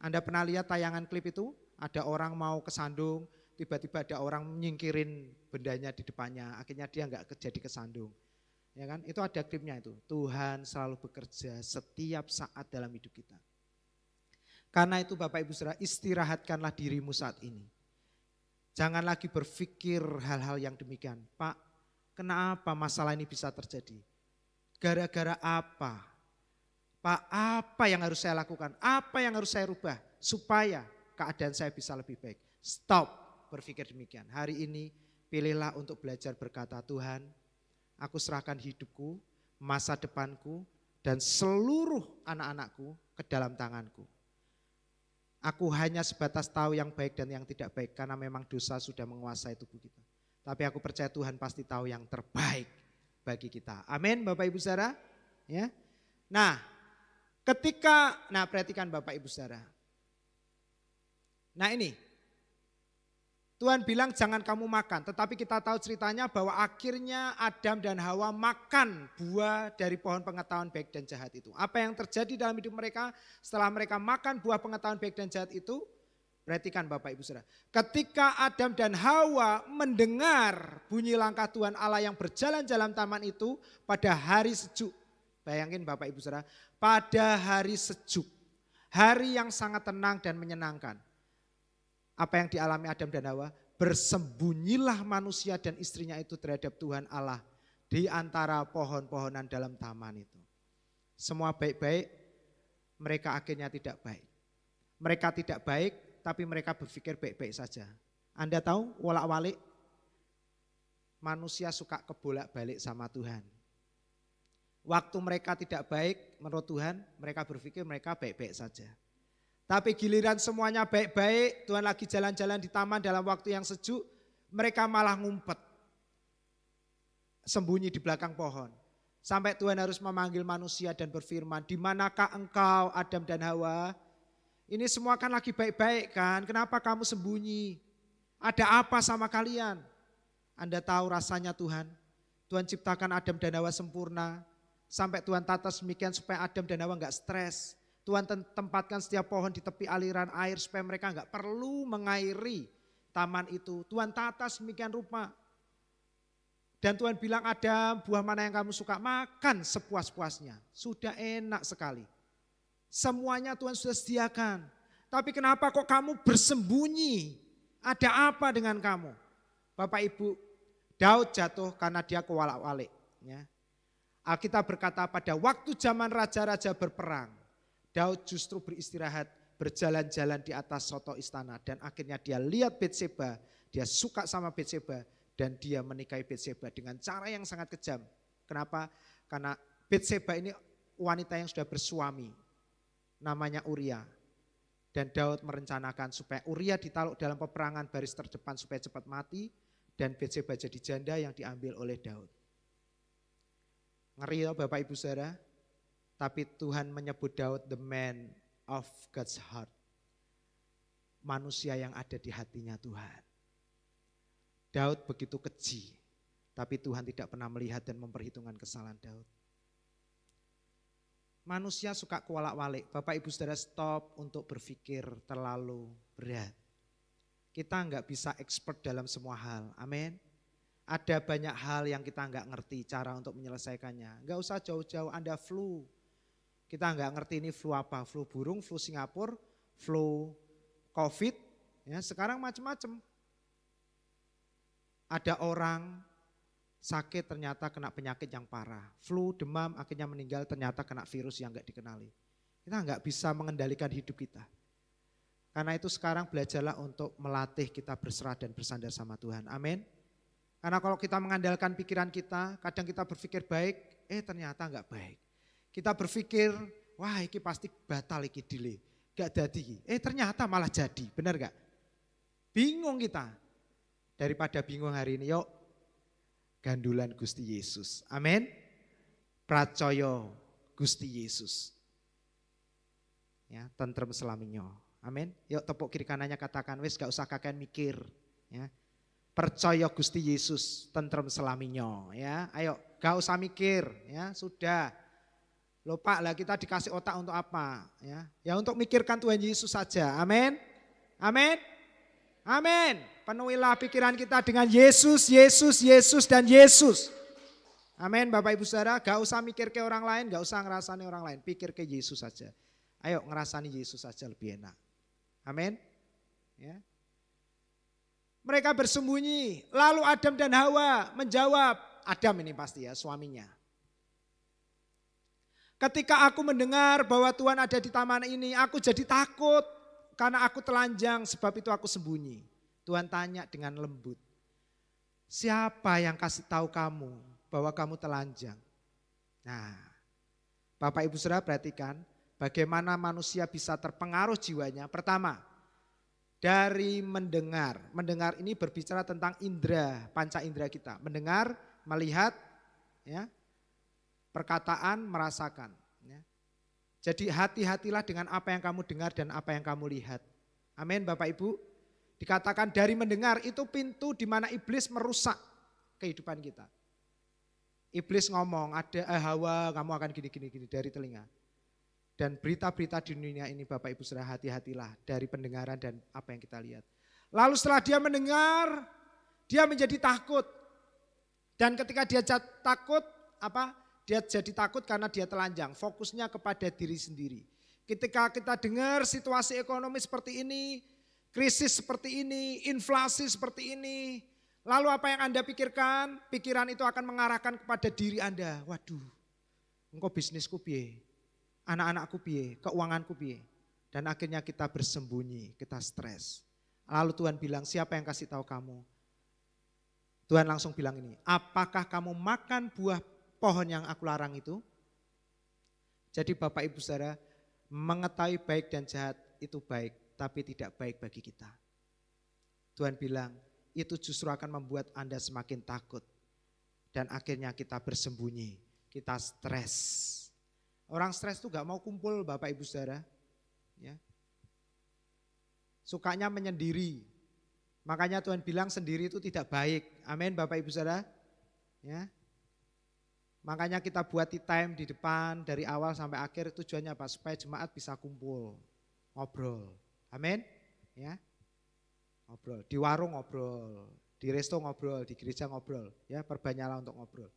A: Anda pernah lihat tayangan klip itu? Ada orang mau kesandung, tiba-tiba ada orang menyingkirin bendanya di depannya, akhirnya dia enggak jadi kesandung. Ya kan? Itu ada klipnya itu. Tuhan selalu bekerja setiap saat dalam hidup kita. Karena itu Bapak Ibu Saudara, istirahatkanlah dirimu saat ini. Jangan lagi berpikir hal-hal yang demikian. Pak, kenapa masalah ini bisa terjadi? Gara-gara apa? Pak, apa yang harus saya lakukan? Apa yang harus saya rubah supaya keadaan saya bisa lebih baik? Stop berpikir demikian. Hari ini pilihlah untuk belajar berkata, Tuhan, aku serahkan hidupku, masa depanku, dan seluruh anak-anakku ke dalam tanganku. Aku hanya sebatas tahu yang baik dan yang tidak baik karena memang dosa sudah menguasai tubuh kita. Tapi aku percaya Tuhan pasti tahu yang terbaik bagi kita. Amin Bapak Ibu Saudara. Ya. Nah, perhatikan Bapak Ibu Saudara. Nah ini, Tuhan bilang jangan kamu makan, tetapi kita tahu ceritanya bahwa akhirnya Adam dan Hawa makan buah dari pohon pengetahuan baik dan jahat itu. Apa yang terjadi dalam hidup mereka setelah mereka makan buah pengetahuan baik dan jahat itu? Perhatikan Bapak Ibu Saudara. Ketika Adam dan Hawa mendengar bunyi langkah Tuhan Allah yang berjalan dalam taman itu pada hari sejuk. Bayangin Bapak Ibu Saudara, pada hari sejuk. Hari yang sangat tenang dan menyenangkan. Apa yang dialami Adam dan Hawa? Bersembunyilah manusia dan istrinya itu terhadap Tuhan Allah di antara pohon-pohonan dalam taman itu. Semua baik-baik, mereka akhirnya tidak baik. Mereka tidak baik, tapi mereka berpikir baik-baik saja. Anda tahu wolak-walik manusia suka kebolak-balik sama Tuhan. Waktu mereka tidak baik menurut Tuhan, mereka berpikir mereka baik-baik saja. Tapi giliran semuanya baik-baik, Tuhan lagi jalan-jalan di taman dalam waktu yang sejuk, mereka malah ngumpet. Sembunyi di belakang pohon. Sampai Tuhan harus memanggil manusia dan berfirman, di manakah engkau Adam dan Hawa? Ini semua kan lagi baik-baik kan, kenapa kamu sembunyi? Ada apa sama kalian? Anda tahu rasanya Tuhan. Tuhan ciptakan Adam dan Hawa sempurna. Sampai Tuhan tata semikian supaya Adam dan Hawa enggak stres. Tuhan tempatkan setiap pohon di tepi aliran air supaya mereka enggak perlu mengairi taman itu. Tuhan tata semikian rupa. Dan Tuhan bilang ada buah mana yang kamu suka, makan sepuas-puasnya. Sudah enak sekali. Semuanya Tuhan sudah sediakan. Tapi kenapa kok kamu bersembunyi? Ada apa dengan kamu? Bapak Ibu, Daud jatuh karena dia kewalak-walik. Ya. Alkitab berkata pada waktu zaman raja-raja berperang, Daud justru beristirahat, berjalan-jalan di atas soto istana. Dan akhirnya dia lihat Betseba, dia suka sama Betseba. Dan dia menikahi Betseba dengan cara yang sangat kejam. Kenapa? Karena Betseba ini wanita yang sudah bersuami. Namanya Uria. Dan Daud merencanakan supaya Uria ditaruh dalam peperangan baris terdepan supaya cepat mati. Dan Betseba jadi janda yang diambil oleh Daud. Ngeri ya Bapak Ibu Saudara. Tapi Tuhan menyebut Daud the man of God's heart. Manusia yang ada di hatinya Tuhan. Daud begitu keji. Tapi Tuhan tidak pernah melihat dan memperhitungkan kesalahan Daud. Manusia suka kualak-walik. Bapak Ibu Saudara stop untuk berpikir terlalu berat. Kita enggak bisa expert dalam semua hal. Amin. Ada banyak hal yang kita enggak ngerti cara untuk menyelesaikannya. Enggak usah jauh-jauh Anda flu. Kita enggak ngerti ini flu apa. Flu burung, flu Singapura, flu COVID. Ya, sekarang macam-macam. Ada orang sakit ternyata kena penyakit yang parah. Flu, demam, akhirnya meninggal ternyata kena virus yang enggak dikenali. Kita enggak bisa mengendalikan hidup kita. Karena itu sekarang belajarlah untuk melatih kita berserah dan bersandar sama Tuhan. Amin. Karena kalau kita mengandalkan pikiran kita, kadang kita berpikir baik, ternyata enggak baik. Kita berpikir, wah ini pasti batal ini delay. Enggak jadi. Ternyata malah jadi, benar enggak? Bingung kita. Daripada bingung hari ini, yuk gandulan Gusti Yesus. Amin. Percaya Gusti Yesus. Ya, tentrem selaminyo. Amin. Yuk tepuk kiri kanannya katakan, wis gak usah kakek mikir. Ya. Percaya Gusti Yesus, tentrem selaminyo. Ya, ayo gak usah mikir. Ya, sudah. Lupa lah kita dikasih otak untuk apa? Ya untuk mikirkan Tuhan Yesus saja. Amin. Amin. Amin. Penuhilah pikiran kita dengan Yesus, Yesus, Yesus, dan Yesus. Amin Bapak Ibu Saudara, gak usah mikir ke orang lain, gak usah ngerasani orang lain. Pikir ke Yesus saja. Ayo ngerasani Yesus saja lebih enak. Amin. Ya. Mereka bersembunyi, lalu Adam dan Hawa menjawab. Adam ini pasti ya suaminya. Ketika aku mendengar bahwa Tuhan ada di taman ini, aku jadi takut. Karena aku telanjang, sebab itu aku sembunyi. Tuhan tanya dengan lembut. Siapa yang kasih tahu kamu bahwa kamu telanjang? Nah, Bapak Ibu Saudara perhatikan bagaimana manusia bisa terpengaruh jiwanya. Pertama, dari mendengar. Mendengar ini berbicara tentang indera, panca indera kita. Mendengar, melihat, ya, perkataan, merasakan. Ya. Jadi hati-hatilah dengan apa yang kamu dengar dan apa yang kamu lihat. Amin Bapak Ibu. Dikatakan dari mendengar itu pintu di mana iblis merusak kehidupan kita. Iblis ngomong ada Hawa kamu akan gini dari telinga. Dan berita-berita di dunia ini Bapak Ibu Saudara, hati-hatilah dari pendengaran dan apa yang kita lihat. Lalu setelah dia mendengar, dia menjadi takut. Dan ketika dia takut, dia jadi takut karena dia telanjang, fokusnya kepada diri sendiri. Ketika kita dengar situasi ekonomi seperti ini, krisis seperti ini, inflasi seperti ini, lalu apa yang Anda pikirkan? Pikiran itu akan mengarahkan kepada diri Anda. Waduh, engkau bisnisku piye? Anak-anakku piye? Keuanganku piye? Dan akhirnya kita bersembunyi, kita stres. Lalu Tuhan bilang, siapa yang kasih tahu kamu? Tuhan langsung bilang ini, apakah kamu makan buah pohon yang aku larang itu? Jadi Bapak Ibu Saudara, mengetahui baik dan jahat itu baik, tapi tidak baik bagi kita. Tuhan bilang, itu justru akan membuat Anda semakin takut. Dan akhirnya kita bersembunyi, kita stres. Orang stres itu gak mau kumpul Bapak Ibu Saudara. Ya. Sukanya menyendiri. Makanya Tuhan bilang sendiri itu tidak baik. Amin Bapak Ibu Saudara. Ya. Makanya kita buat time di depan dari awal sampai akhir, tujuannya apa? Supaya jemaat bisa kumpul, ngobrol. Amin. Ya. Ngobrol, di warung ngobrol, di resto ngobrol, di gereja ngobrol. Ya, perbanyaklah untuk ngobrol.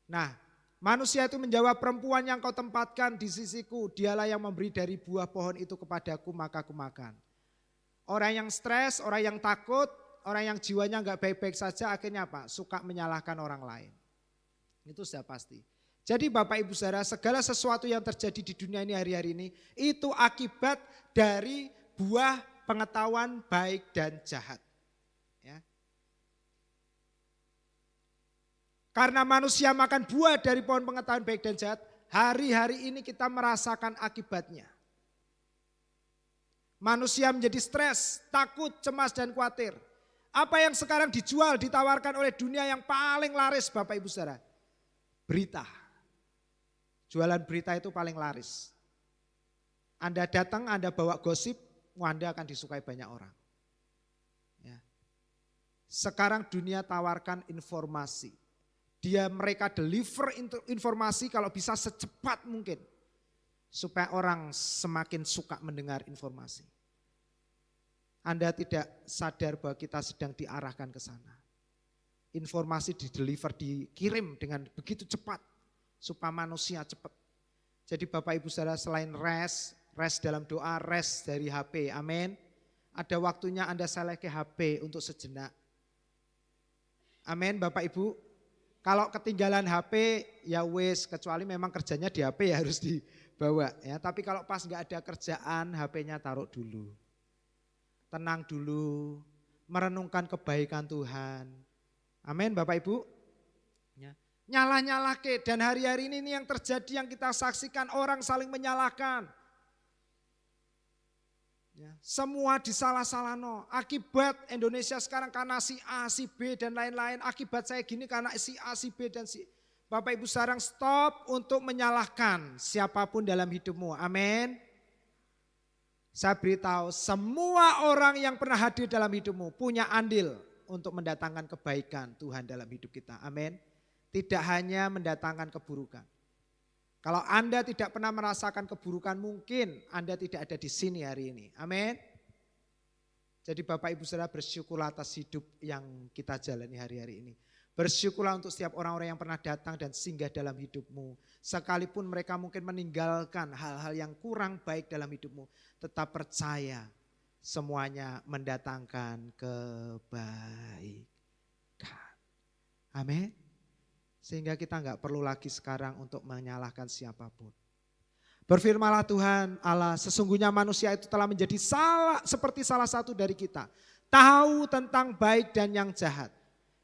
A: Nah, manusia itu menjawab, perempuan yang kau tempatkan di sisiku, dialah yang memberi dari buah pohon itu kepadaku, maka aku makan. Orang yang stres, orang yang takut, orang yang jiwanya enggak baik-baik saja, akhirnya apa? Suka menyalahkan orang lain. Itu sudah pasti. Jadi Bapak Ibu Saudara, segala sesuatu yang terjadi di dunia ini hari-hari ini, itu akibat dari buah pengetahuan baik dan jahat. Ya. Karena manusia makan buah dari pohon pengetahuan baik dan jahat, hari-hari ini kita merasakan akibatnya. Manusia menjadi stres, takut, cemas dan khawatir. Apa yang sekarang dijual, ditawarkan oleh dunia yang paling laris Bapak Ibu Saudara? Berita. Jualan berita itu paling laris. Anda datang, Anda bawa gosip, Anda akan disukai banyak orang. Ya. Sekarang dunia tawarkan informasi. Mereka deliver informasi kalau bisa secepat mungkin. Supaya orang semakin suka mendengar informasi. Anda tidak sadar bahwa kita sedang diarahkan ke sana. Informasi dideliver, dikirim dengan begitu cepat. Supaya manusia cepat. Jadi Bapak Ibu Saudara, selain rest dalam doa, rest dari HP, amin. Ada waktunya Anda selesai HP untuk sejenak. Amin Bapak Ibu. Kalau ketinggalan HP ya wis, kecuali memang kerjanya di HP ya harus dibawa ya. Tapi kalau pas nggak ada kerjaan, HP-nya taruh dulu. Tenang dulu, merenungkan kebaikan Tuhan. Amin Bapak Ibu. Ya. Nyalah-nyalah ke, dan hari-hari ini yang terjadi yang kita saksikan, orang saling menyalahkan. Ya, semua disalah-salah no. Akibat Indonesia sekarang karena si A, si B dan lain-lain. Akibat saya gini karena si A, si B dan si. Bapak Ibu sekarang stop untuk menyalahkan siapapun dalam hidupmu. Amin. Saya beritahu semua orang yang pernah hadir dalam hidupmu punya andil untuk mendatangkan kebaikan Tuhan dalam hidup kita. Amin. Tidak hanya mendatangkan keburukan. Kalau Anda tidak pernah merasakan keburukan, mungkin Anda tidak ada di sini hari ini. Amin. Jadi Bapak Ibu Saudara, bersyukurlah atas hidup yang kita jalani hari-hari ini. Bersyukurlah untuk setiap orang-orang yang pernah datang dan singgah dalam hidupmu. Sekalipun mereka mungkin meninggalkan hal-hal yang kurang baik dalam hidupmu. Tetap percaya semuanya mendatangkan kebaikan. Amin. Sehingga kita enggak perlu lagi sekarang untuk menyalahkan siapapun. Berfirmanlah Tuhan Allah, sesungguhnya manusia itu telah menjadi seperti salah satu dari kita. Tahu tentang baik dan yang jahat.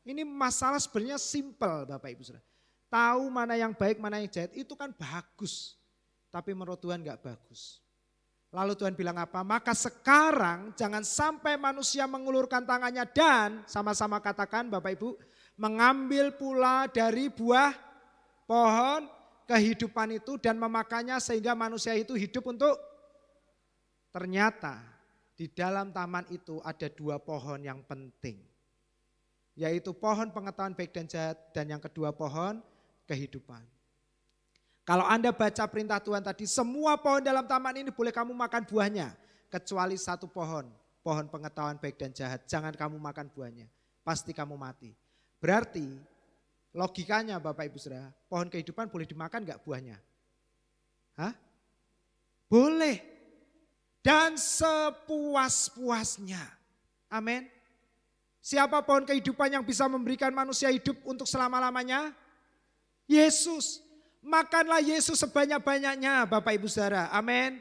A: Ini masalah sebenarnya simpel Bapak Ibu Saudara. Tahu mana yang baik, mana yang jahat itu kan bagus. Tapi menurut Tuhan enggak bagus. Lalu Tuhan bilang apa? Maka sekarang jangan sampai manusia mengulurkan tangannya dan sama-sama katakan Bapak Ibu, mengambil pula dari buah pohon kehidupan itu dan memakannya sehingga manusia itu hidup untuk. Ternyata di dalam taman itu ada dua pohon yang penting. Yaitu pohon pengetahuan baik dan jahat dan yang kedua pohon kehidupan. Kalau Anda baca perintah Tuhan tadi, semua pohon dalam taman ini boleh kamu makan buahnya. Kecuali satu pohon, pohon pengetahuan baik dan jahat. Jangan kamu makan buahnya, pasti kamu mati. Berarti logikanya Bapak Ibu Saudara, pohon kehidupan boleh dimakan gak buahnya? Hah? Boleh. Dan sepuas-puasnya. Amin. Siapa pohon kehidupan yang bisa memberikan manusia hidup untuk selama-lamanya? Yesus. Makanlah Yesus sebanyak-banyaknya Bapak Ibu Saudara. Amin.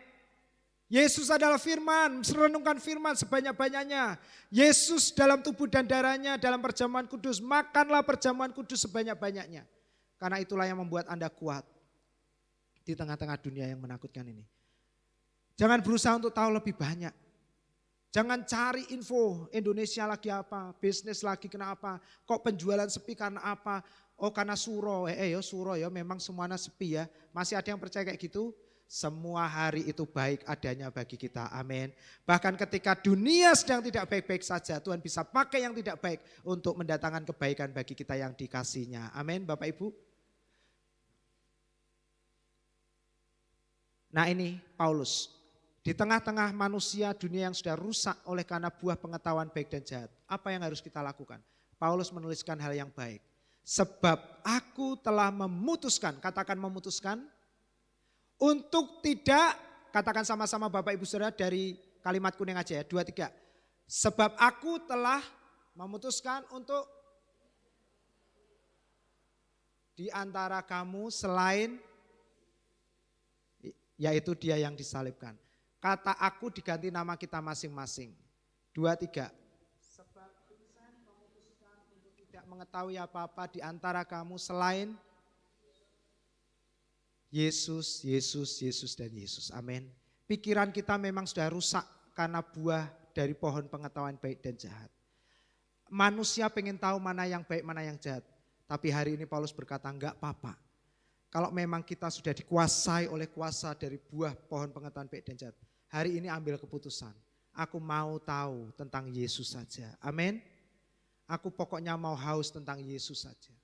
A: Yesus adalah firman, renungkan firman sebanyak-banyaknya. Yesus dalam tubuh dan darahnya dalam perjamuan kudus. Makanlah perjamuan kudus sebanyak-banyaknya. Karena itulah yang membuat Anda kuat di tengah-tengah dunia yang menakutkan ini. Jangan berusaha untuk tahu lebih banyak. Jangan cari info Indonesia lagi apa, bisnis lagi kenapa, kok penjualan sepi karena apa. Oh karena suro, suro ya memang semuanya sepi ya. Masih ada yang percaya kayak gitu? Semua hari itu baik adanya bagi kita, amin. Bahkan ketika dunia sedang tidak baik-baik saja, Tuhan bisa pakai yang tidak baik untuk mendatangkan kebaikan bagi kita yang dikasihnya, amin Bapak Ibu. Nah ini Paulus, di tengah-tengah manusia dunia yang sudah rusak oleh karena buah pengetahuan baik dan jahat, apa yang harus kita lakukan? Paulus menuliskan hal yang baik. Sebab aku telah memutuskan, katakan memutuskan, untuk tidak, katakan sama-sama Bapak Ibu Saudara dari kalimat kuning aja ya, 2, 3. Sebab aku telah memutuskan untuk di antara kamu selain, yaitu dia yang disalibkan. Kata aku diganti nama kita masing-masing. 2, 3. Sebab Tuhan memutuskan untuk tidak mengetahui apa-apa di antara kamu selain Yesus, Yesus, Yesus dan Yesus. Amin. Pikiran kita memang sudah rusak karena buah dari pohon pengetahuan baik dan jahat. Manusia pengen tahu mana yang baik, mana yang jahat. Tapi hari ini Paulus berkata enggak apa-apa. Kalau memang kita sudah dikuasai oleh kuasa dari buah pohon pengetahuan baik dan jahat. Hari ini ambil keputusan. Aku mau tahu tentang Yesus saja. Amin. Aku pokoknya mau haus tentang Yesus saja.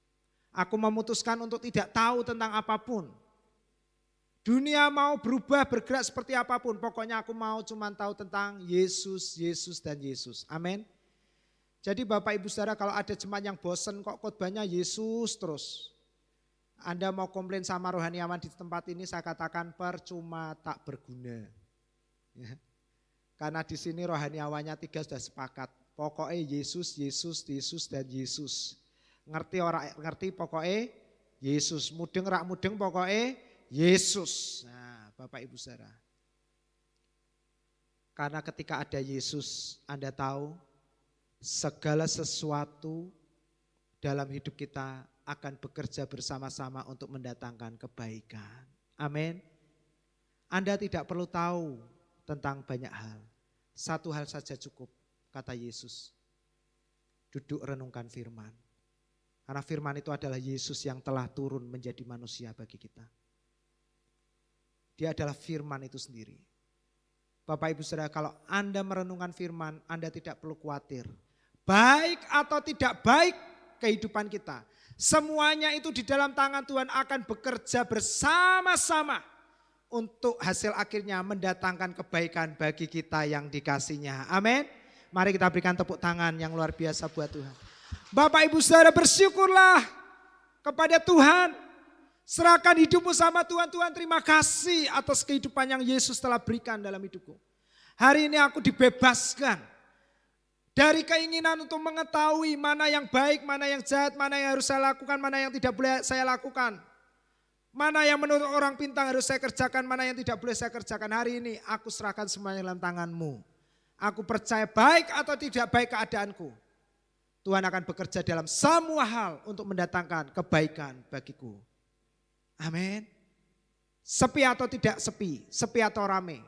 A: Aku memutuskan untuk tidak tahu tentang apapun. Dunia mau berubah, bergerak seperti apapun. Pokoknya aku mau cuma tahu tentang Yesus, Yesus dan Yesus. Amin. Jadi Bapak Ibu Saudara kalau ada jemaat yang bosen kok khotbahnya Yesus terus. Anda mau komplain sama rohaniawan di tempat ini saya katakan percuma tak berguna. Ya. Karena di sini rohaniawannya 3 sudah sepakat. Pokoknya Yesus, Yesus, Yesus dan Yesus. Ngerti orang ngerti pokoknya Yesus. Mudeng rak mudeng pokoknya Yesus. Nah, Bapak Ibu Saudara. Karena ketika ada Yesus, Anda tahu segala sesuatu dalam hidup kita akan bekerja bersama-sama untuk mendatangkan kebaikan. Amin. Anda tidak perlu tahu tentang banyak hal. Satu hal saja cukup, kata Yesus. Duduk renungkan firman. Karena firman itu adalah Yesus yang telah turun menjadi manusia bagi kita. Dia adalah firman itu sendiri. Bapak Ibu Saudara, kalau Anda merenungkan firman, Anda tidak perlu khawatir. Baik atau tidak baik kehidupan kita. Semuanya itu di dalam tangan Tuhan akan bekerja bersama-sama. Untuk hasil akhirnya mendatangkan kebaikan bagi kita yang dikasihnya. Amin. Mari kita berikan tepuk tangan yang luar biasa buat Tuhan. Bapak Ibu Saudara bersyukurlah kepada Tuhan. Serahkan hidupmu sama Tuhan. Tuhan terima kasih atas kehidupan yang Yesus telah berikan dalam hidupku. Hari ini aku dibebaskan dari keinginan untuk mengetahui mana yang baik, mana yang jahat, mana yang harus saya lakukan, mana yang tidak boleh saya lakukan. Mana yang menurut orang pintar harus saya kerjakan, mana yang tidak boleh saya kerjakan. Hari ini aku serahkan semuanya dalam tanganmu. Aku percaya baik atau tidak baik keadaanku. Tuhan akan bekerja dalam semua hal untuk mendatangkan kebaikan bagiku. Amin. Sepi atau tidak sepi, sepi atau rame,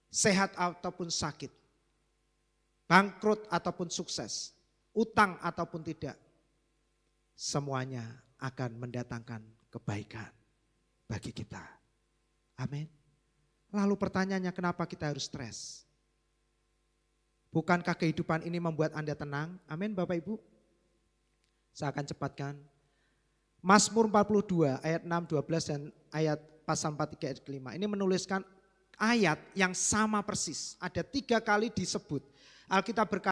A: sehat ataupun sakit, bangkrut ataupun sukses, utang ataupun tidak, semuanya akan mendatangkan kebaikan bagi kita. Amin. Lalu pertanyaannya kenapa kita harus stres? Bukankah kehidupan ini membuat Anda tenang? Amin Bapak Ibu. Saya akan cepatkan. Mazmur 42 ayat 6, 12 dan ayat pasal 43 ayat kelima. Ini menuliskan ayat yang sama persis. Ada 3 kali disebut. Alkitab berkata